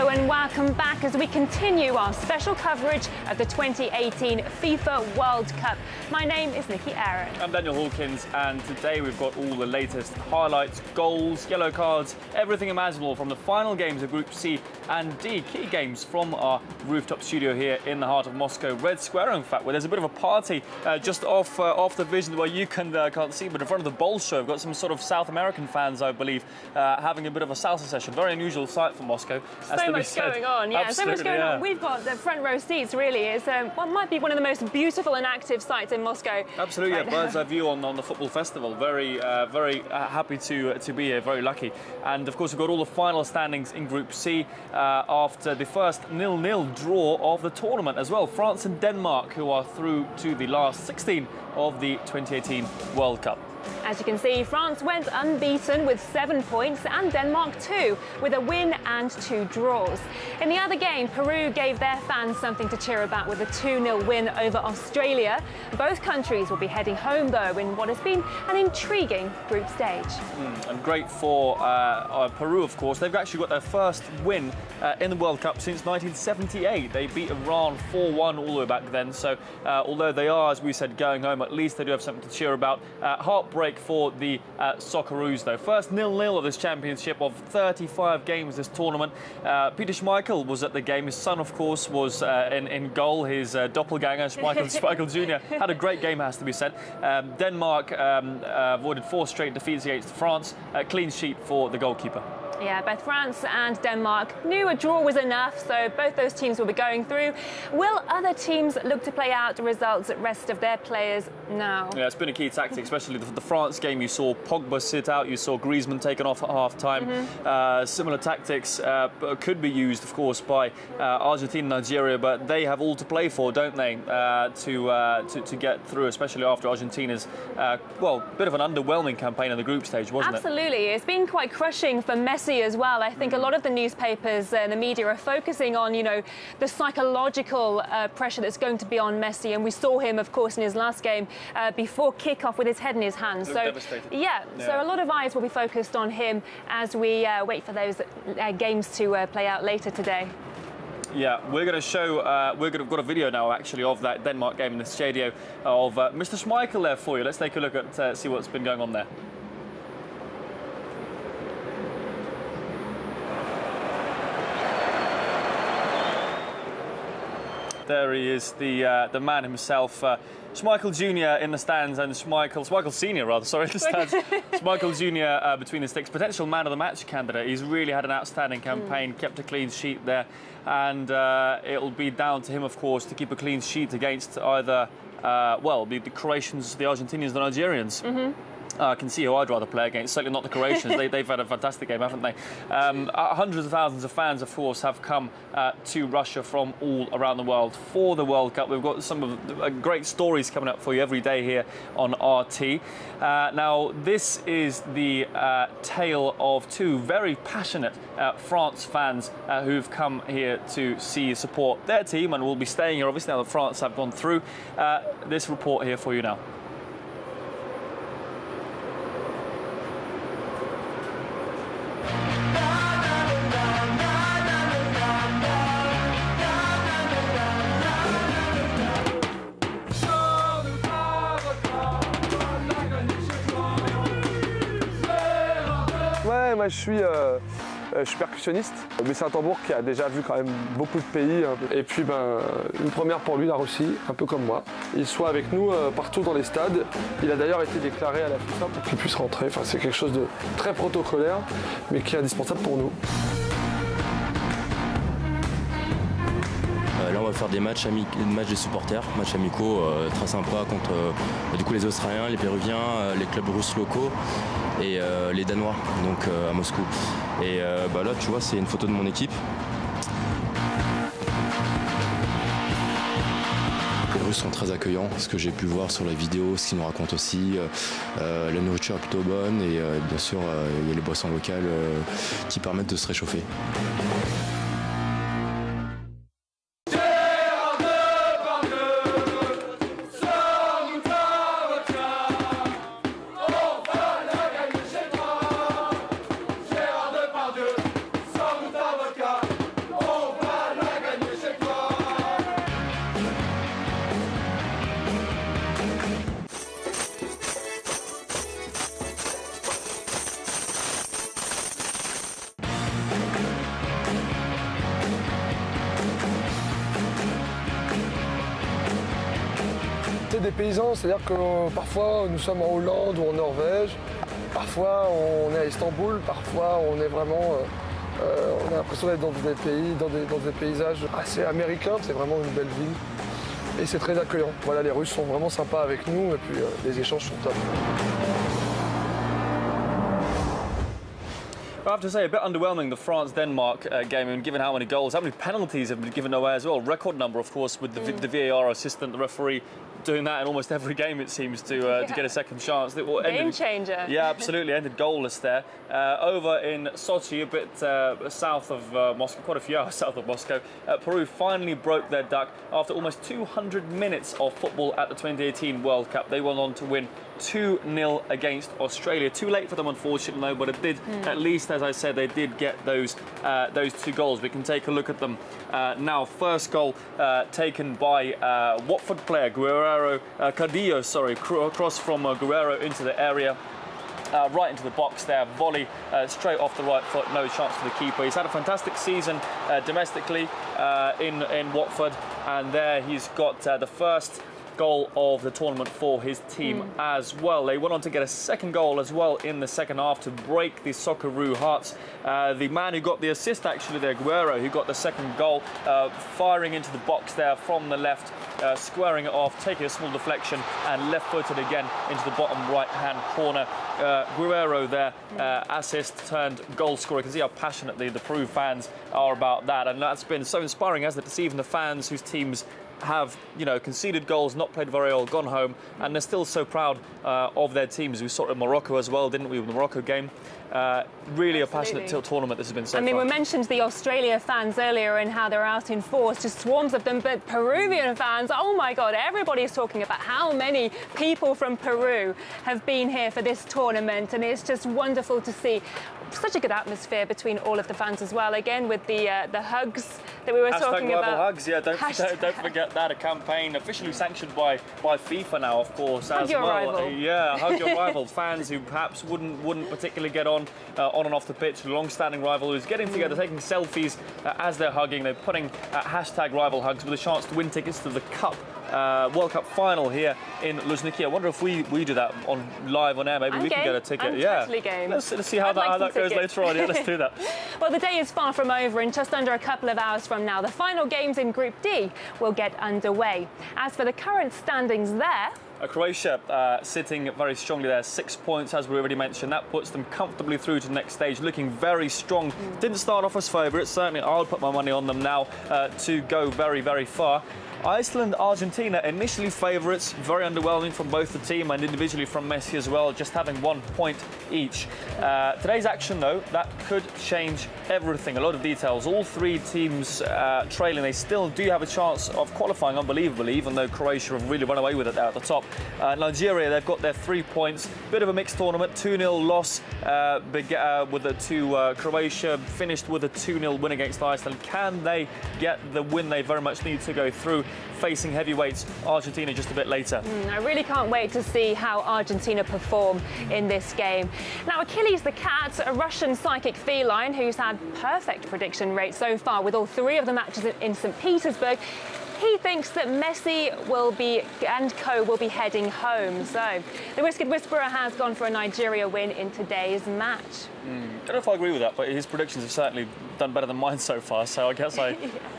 Hello and welcome back as we continue our special coverage of the 2018 FIFA World Cup. My name is Nikki Aaron. I'm Daniel Hawkins, and today we've got all the latest highlights, goals, yellow cards, everything imaginable from the final games of Group C and D, key games from our rooftop studio here in the heart of Moscow, Red Square, in fact, where there's a bit of a party just off the vision where you can't see, but in front of the Bolshoi, we've got some sort of South American fans, I believe, having a bit of a salsa session. Very unusual sight for Moscow. So much going on, yeah. So much going on. We've got the front row seats, really. It's what might be one of the most beautiful and active sites in Moscow. Absolutely, right, bird's eye view on the football festival. Very happy to be here, very lucky. And of course, we've got all the final standings in Group C after the first 0-0 draw of the tournament as well. France and Denmark, who are through to the last 16 of the 2018 World Cup. As you can see, France went unbeaten with 7 points and Denmark 2 with a win and 2 draws. In the other game, Peru gave their fans something to cheer about with a 2-0 win over Australia. Both countries will be heading home, though, in what has been an intriguing group stage. And great for Peru, of course. They've actually got their first win in the World Cup since 1978. They beat Iran 4-1 all the way back then. So although they are, as we said, going home, at least they do have something to cheer about. Heartbreak for the Socceroos, though. First 0-0 of this championship of 35 games this tournament. Peter Schmeichel was at the game. His son, of course, was in goal. His doppelganger, Schmeichel Jr. had a great game, has to be said. Denmark avoided 4 straight defeats against France. Clean sheet for the goalkeeper. Yeah, both France and Denmark knew a draw was enough, so both those teams will be going through. Will other teams look to play out the results at rest of their players now? Yeah, it's been a key tactic, especially the France game. You saw Pogba sit out, you saw Griezmann taken off at half-time. Similar tactics could be used, of course, by Argentina and Nigeria, but they have all to play for, don't they, to get through, especially after Argentina's, bit of an underwhelming campaign in the group stage, wasn't it? Absolutely. It's been quite crushing for Messi as well. I think a lot of the newspapers and the media are focusing on, the psychological pressure that's going to be on Messi. And we saw him, of course, in his last game before kick-off with his head in his hands. So, yeah, so a lot of eyes will be focused on him as we wait for those games to play out later today. Yeah, we're going to show, we've got a video now, actually, of that Denmark game in the studio of Mr. Schmeichel there for you. Let's take a look at, see what's been going on there. There he is, the man himself, Schmeichel Jr. in the stands, and Schmeichel Sr. rather, sorry, in the stands. Schmeichel Jr. Between the sticks, potential man of the match candidate. He's really had an outstanding campaign, kept a clean sheet there, and it'll be down to him, of course, to keep a clean sheet against either, the Croatians, the Argentinians, the Nigerians. I can see who I'd rather play against, certainly not the Croatians. They've had a fantastic game, haven't they? Hundreds of thousands of fans, of course, have come to Russia from all around the world for the World Cup. We've got some of the great stories coming up for you every day here on RT. Now, this is the tale of 2 very passionate France fans who've come here to support their team and will be staying here, obviously, now that France have gone through. This report here for you now. Ouais, moi je suis percussionniste, mais c'est un tambour qui a déjà vu quand même beaucoup de pays. Et puis une première pour lui, la Russie, un peu comme moi. Il soit avec nous partout dans les stades. Il a d'ailleurs été déclaré à la FIFA pour qu'il puisse rentrer. Enfin, c'est quelque chose de très protocolaire, mais qui est indispensable pour nous. Là, on va faire des matchs des supporters, matchs amicaux très sympas contre du coup, les Australiens, les Péruviens, les clubs russes locaux et les Danois, donc à Moscou. Et là, tu vois, c'est une photo de mon équipe. Les Russes sont très accueillants, ce que j'ai pu voir sur la vidéo, ce qu'ils nous racontent aussi. La nourriture est plutôt bonne et bien sûr, il y a les boissons locales qui permettent de se réchauffer. mentalité des paysans, c'est-à-dire que parfois nous sommes en Hollande ou en Norvège, parfois on est à Istanbul, parfois on est vraiment... on a l'impression d'être dans des pays, dans des paysages assez américains, c'est vraiment une belle ville. Et c'est très accueillant. Voilà, les Russes sont vraiment sympas avec nous et puis les échanges sont top. I have to say, a bit underwhelming, the France-Denmark game, and given how many goals, how many penalties have been given away as well. Record number, of course, with the VAR assistant, the referee, doing that in almost every game, it seems, to get a second chance. Game changer. Yeah, absolutely. Ended goalless there. Over in Sochi, a bit south of Moscow, quite a few hours south of Moscow, Peru finally broke their duck after almost 200 minutes of football at the 2018 World Cup. They went on to win 2-0 against Australia. Too late for them, unfortunately, though, but it did, at least, as I said, they did get those 2 goals. We can take a look at them now. First goal taken by Watford player Guerrero Cardillo, across from Guerrero into the area. Right into the box there, volley straight off the right foot, no chance for the keeper. He's had a fantastic season domestically in Watford, and there he's got the first goal of the tournament for his team as well. They went on to get a second goal as well in the second half to break the Socceroo hearts. The man who got the assist, actually, there, Guerrero, who got the second goal, firing into the box there from the left, squaring it off, taking a small deflection and left-footed again into the bottom right-hand corner. Guerrero there, assist turned goal scorer. You can see how passionately the Peru fans are about that, and that's been so inspiring, hasn't it, to see even the fans whose teams have, conceded goals, not played very well, gone home, and they're still so proud of their teams. We saw it in Morocco as well, didn't we, with the Morocco game? Really a passionate tournament this has been so far. We mentioned the Australia fans earlier and how they're out in force, just swarms of them, but Peruvian fans, oh my God, everybody's talking about how many people from Peru have been here for this tournament, and it's just wonderful to see such a good atmosphere between all of the fans as well. Again, with the hugs that we were talking about. Hugs, yeah, don't forget that. A campaign officially sanctioned by FIFA now, of course. Hug your rival. Yeah, hug your rival. Fans who perhaps wouldn't particularly get on and off the pitch. Long-standing rivalries getting together, taking selfies as they're hugging. They're putting hashtag rival hugs with a chance to win tickets to the Cup. World Cup final here in Luzhniki. I wonder if we do that live on air. Maybe we can get a ticket. I'm totally game. Let's see how that goes later on. Yeah, let's do that. Well, the day is far from over. In just under a couple of hours from now, the final games in Group D will get underway. As for the current standings there, Croatia sitting very strongly there, 6 points, as we already mentioned. That puts them comfortably through to the next stage, looking very strong. Didn't start off as favourites. Certainly, I'll put my money on them now to go very, very far. Iceland, Argentina, initially favourites, very underwhelming from both the team and individually from Messi as well, just having 1 point each. Today's action, though, that could change everything. A lot of details. All 3 teams trailing. They still do have a chance of qualifying, unbelievably, even though Croatia have really run away with it there at the top. Nigeria, they've got their 3 points. Bit of a mixed tournament, 2-0 loss to Croatia, finished with a 2-0 win against Iceland. Can they get the win they very much need to go through, facing heavyweights Argentina just a bit later? I really can't wait to see how Argentina perform in this game. Now, Achilles the cat, a Russian psychic feline who's had perfect prediction rate so far with all 3 of the matches in St. Petersburg. He thinks that Messi and co will be heading home. So the Whiskered Whisperer has gone for a Nigeria win in today's match. I don't know if I agree with that, but his predictions have certainly done better than mine so far, so I guess I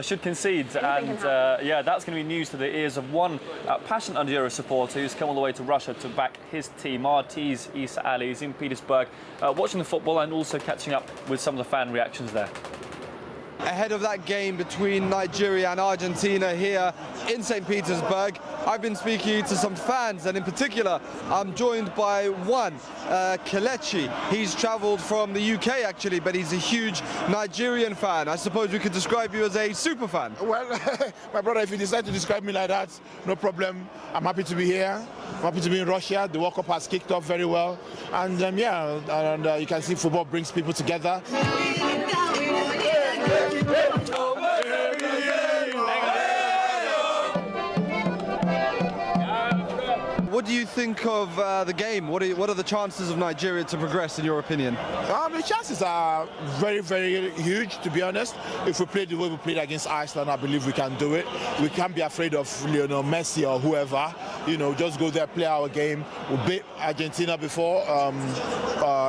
should concede. And yeah, that's going to be news to the ears of one passionate Nigeria supporter who's come all the way to Russia to back his team. Artiz Isa Ali is in Petersburg watching the football and also catching up with some of the fan reactions there. Ahead of that game between Nigeria and Argentina here in St. Petersburg, I've been speaking to some fans, and in particular, I'm joined by one, Kelechi. He's travelled from the UK actually, but he's a huge Nigerian fan. I suppose we could describe you as a super fan. Well, my brother, if you decide to describe me like that, no problem. I'm happy to be here. I'm happy to be in Russia. The World Cup has kicked off very well, and you can see football brings people together. What do you think of the game? What are the chances of Nigeria to progress, in your opinion? The chances are very, very huge, to be honest. If we play the way we played against Iceland, I believe we can do it. We can't be afraid of Lionel Messi or whoever. You know, just go there, play our game. We beat Argentina before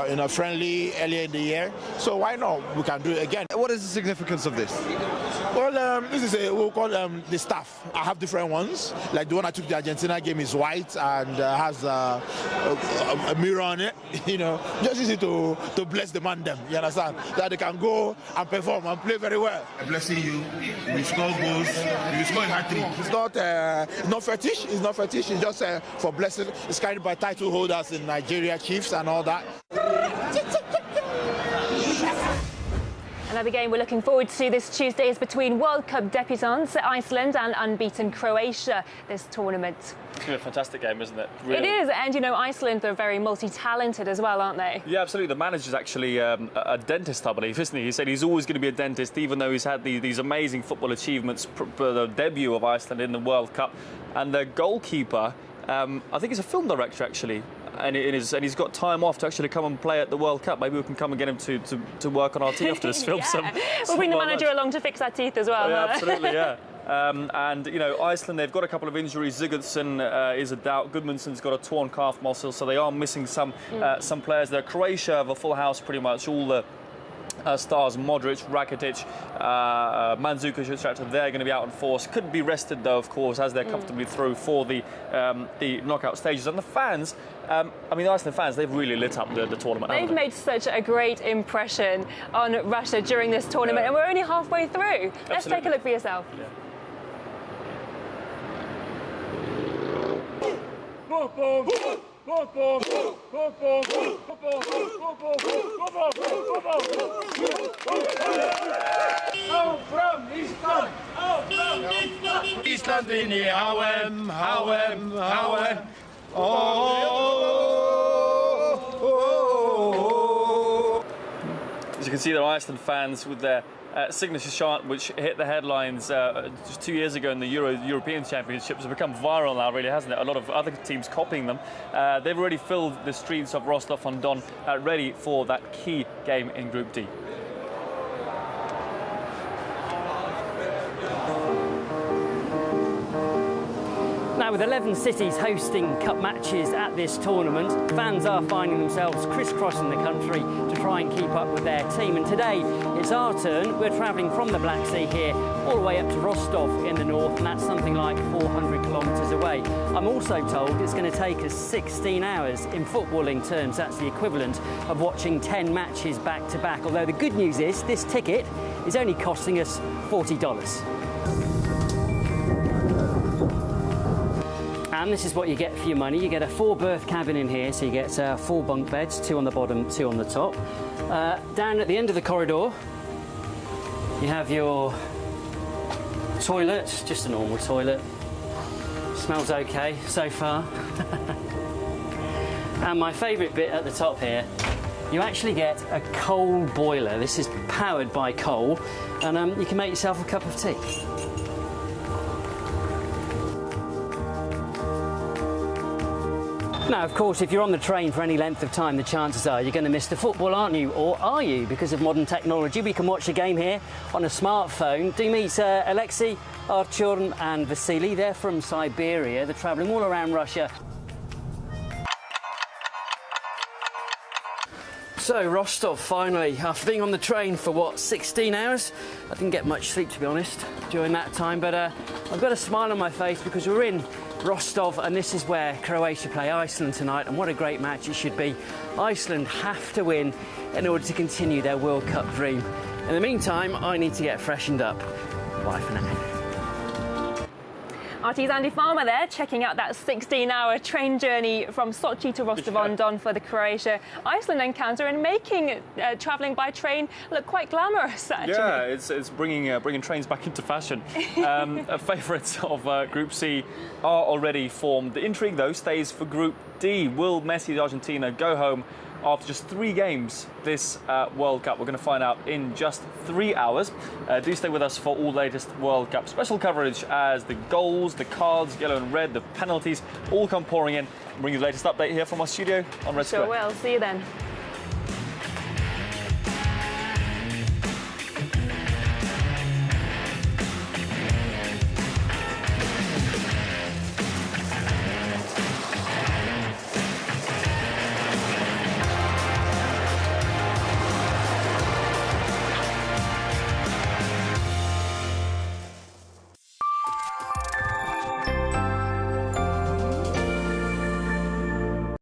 in a friendly earlier in the year. So why not? We can do it again. What is the significance of this? Well, this is we'll call the staff. I have different ones. Like the one I took the Argentina game is white and has a mirror on it. You know, just easy to bless the man them. You understand? That they can go and perform and play very well. Blessing you. We score goals. We score a hat-trick. It's not fetish. It's not fetish. It's just for blessing. It's carried by title holders in Nigeria, Chiefs and all that. Another game we're looking forward to this Tuesday is between World Cup debutants Iceland and unbeaten Croatia this tournament. It's going to be a fantastic game, isn't it? It is, and you know, Iceland, they're very multi-talented as well, aren't they? Yeah, absolutely. The manager's actually a dentist, I believe, isn't he? He said he's always going to be a dentist, even though he's had these amazing football achievements, the debut of Iceland in the World Cup. And the goalkeeper, I think he's a film director, actually. And he's got time off to actually come and play at the World Cup. Maybe we can come and get him to work on our teeth after this film. Yeah. We'll bring the manager along to fix our teeth as well. Yeah, absolutely, yeah. And, you know, Iceland, they've got a couple of injuries. Sigurdsson is a doubt. Gudmundsson's got a torn calf muscle, so they are missing some players there. Croatia have a full house pretty much. All the stars, Modric, Rakitic, Mandzukic, they're going to be out in force. Could be rested, though, of course, as they're comfortably through for the knockout stages. And the fans, I mean, the Iceland fans, they've really lit up the tournament. They've made such a great impression on Russia during this tournament, and we're only halfway through. Let's take a look for yourself. Yeah. Ísland inn í HM, HM, HM. As you can see, there are Iceland fans with their signature chant, which hit the headlines just 2 years ago in the European Championships. It's become viral now, really, hasn't it? A lot of other teams copying them. They've already filled the streets of Rostov-on-Don ready for that key game in Group D. Now, with 11 cities hosting cup matches at this tournament, fans are finding themselves crisscrossing the country to try and keep up with their team. And today, it's our turn. We're travelling from the Black Sea here all the way up to Rostov in the north, and that's something like 400 kilometres away. I'm also told it's going to take us 16 hours. In footballing terms, that's the equivalent of watching 10 matches back to back. Although the good news is this ticket is only costing us $40. And this is what you get for your money. You get a 4-berth cabin in here, so you get 4 bunk beds, 2 on the bottom, 2 on the top. Down at the end of the corridor, you have your toilet, just a normal toilet. Smells okay so far. And my favourite bit at the top here, you actually get a coal boiler. This is powered by coal, and you can make yourself a cup of tea. Now, of course, if you're on the train for any length of time, the chances are you're going to miss the football, aren't you? Or are you? Because of modern technology, we can watch a game here on a smartphone. Do meet Alexei, Artyom and Vasily. They're from Siberia. They're travelling all around Russia. So, Rostov, finally, after being on the train for, what, 16 hours? I didn't get much sleep, to be honest, during that time, but I've got a smile on my face because we're in Rostov, and this is where Croatia play Iceland tonight, and what a great match it should be. Iceland have to win in order to continue their World Cup dream. In the meantime, I need to get freshened up. Bye for now. RT's Andy Farmer there, checking out that 16-hour train journey from Sochi to Rostov-on-Don for the Croatia-Iceland encounter, and making travelling by train look quite glamorous, actually. Yeah, it's bringing trains back into fashion. Favourites of Group C are already formed. The intrigue, though, stays for Group D. Will Messi's Argentina go home after just 3 games this World Cup. We're going to find out in just 3 hours. Do stay with us for all latest World Cup special coverage as the goals, the cards, yellow and red, the penalties all come pouring in. Bring you the latest update here from our studio on Red Square. Sure will. See you then.